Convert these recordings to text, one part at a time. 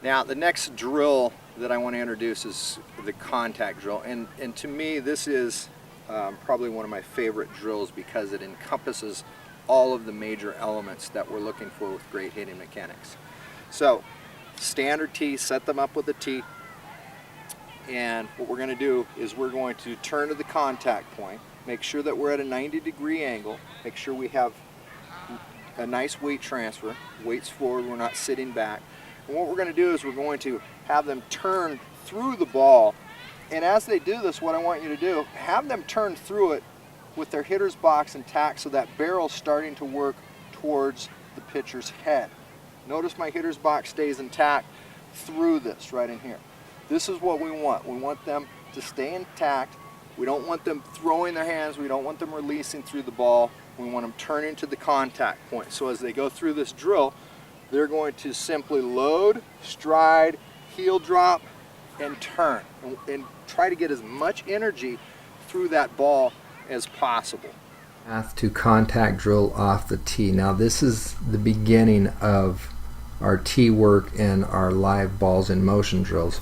Now the next drill that I want to introduce is the contact drill, and to me this is probably one of my favorite drills because it encompasses all of the major elements that we're looking for with great hitting mechanics. So standard tee, set them up with a tee, and what we're going to do is we're going to turn to the contact point, make sure that we're at a 90-degree angle, make sure we have a nice weight transfer, weights forward, we're not sitting back. And what we're going to do is we're going to have them turn through the ball, and as they do this, what I want you to do, have them turn through it with their hitter's box intact so that barrel's starting to work towards the pitcher's head. Notice my hitter's box stays intact through this right in here. This is what we want. We want them to stay intact. We don't want them throwing their hands. We don't want them releasing through the ball. We want them turning to the contact point. So as they go through this drill, they're going to simply load, stride, heel drop, and turn, and try to get as much energy through that ball as possible. Path to contact drill off the tee. Now this is the beginning of our tee work and our live balls in motion drills,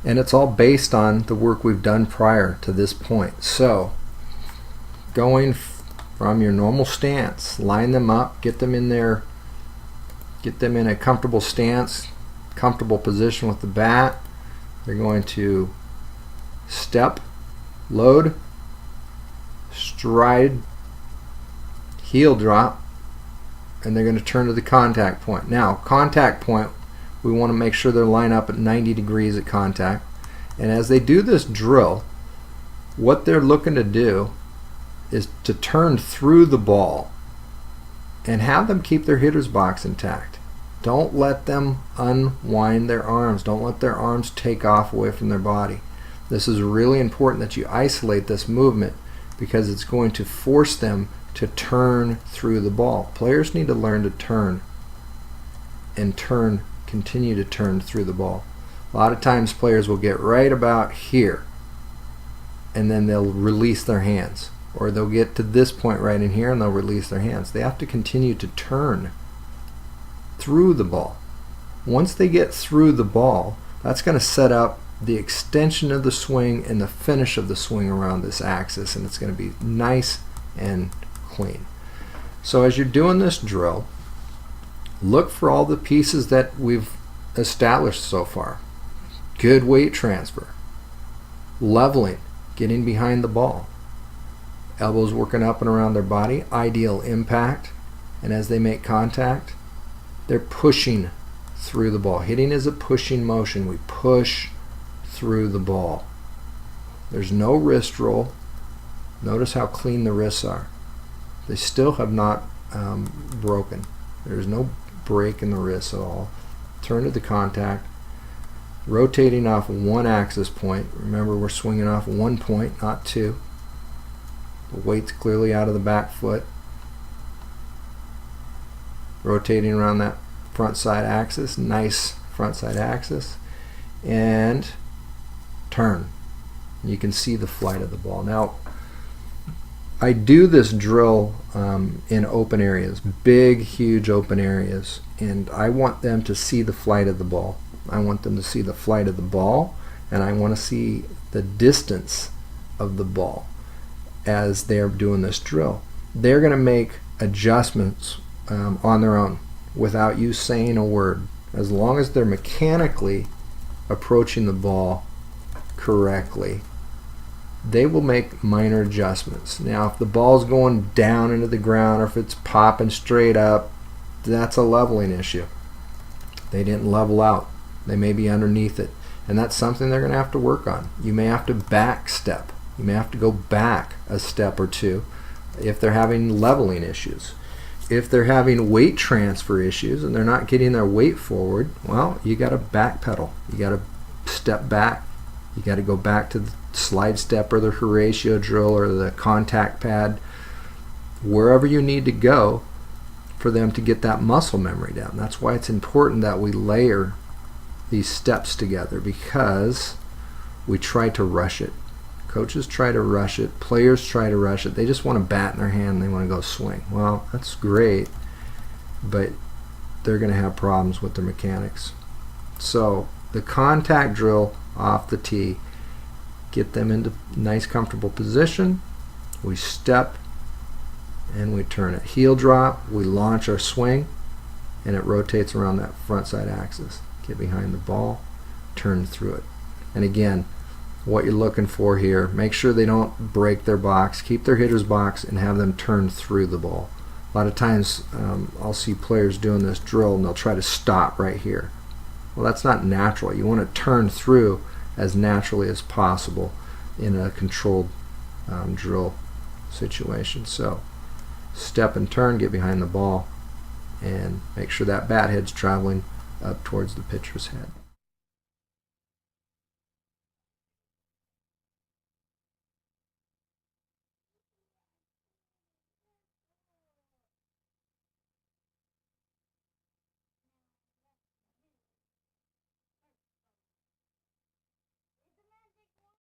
and it's all based on the work we've done prior to this point. So going from your normal stance, line them up, get them in there, get them in a comfortable stance, comfortable position with the bat. They're going to step, load, stride, heel drop, and they're going to turn to the contact point. Now, contact point, we want to make sure they're lined up at 90 degrees at contact. And as they do this drill, what they're looking to do is to turn through the ball and have them keep their hitter's box intact. Don't let them unwind their arms. Don't let their arms take off away from their body. This is really important that you isolate this movement because it's going to force them to turn through the ball. Players need to learn to turn and turn, continue to turn through the ball. A lot of times players will get right about here and then they'll release their hands, or they'll get to this point right in here and they'll release their hands. They have to continue to turn through the ball. Once they get through the ball, that's going to set up the extension of the swing and the finish of the swing around this axis, and it's going to be nice and clean. So as you're doing this drill, look for all the pieces that we've established so far. Good weight transfer, leveling, getting behind the ball, elbows working up and around their body, ideal impact, and as they make contact, they're pushing through the ball. Hitting is a pushing motion. We push through the ball. There's no wrist roll. Notice how clean the wrists are. They still have not broken. There's no break in the wrists at all. Turn to the contact, rotating off one axis point. Remember, we're swinging off one point, not two. The weight's clearly out of the back foot. Rotating around that front side axis, nice front side axis, and turn. You can see the flight of the ball. Now, I do this drill in open areas, big, huge open areas, and I want them to see the flight of the ball. I want them to see the flight of the ball, and I want to see the distance of the ball as they're doing this drill. They're going to make adjustments on their own without you saying a word. As long as they're mechanically approaching the ball correctly, they will make minor adjustments. Now, if the ball's going down into the ground or if it's popping straight up, that's a leveling issue. They didn't level out. They may be underneath it, and that's something they're going to have to work on. You may have to back step. You may have to go back a step or two if they're having leveling issues. If they're having weight transfer issues and they're not getting their weight forward, well, you got to backpedal. You got to step back. You got to go back to the slide step or the Horatio drill or the contact pad, wherever you need to go for them to get that muscle memory down. That's why it's important that we layer these steps together, because we try to rush it. Coaches try to rush it. Players try to rush it. They just want to bat in their hand and they want to go swing. Well, that's great, but they're going to have problems with their mechanics. So the contact drill off the tee, get them into nice comfortable position. We step and we turn it. Heel drop, we launch our swing, and it rotates around that front side axis. Get behind the ball, turn through it. And again, what you're looking for here, make sure they don't break their box, keep their hitter's box, and have them turn through the ball. A lot of times I'll see players doing this drill and they'll try to stop right here. Well, that's not natural. You want to turn through as naturally as possible in a controlled drill situation. So step and turn, get behind the ball, and make sure that bat head's traveling up towards the pitcher's head.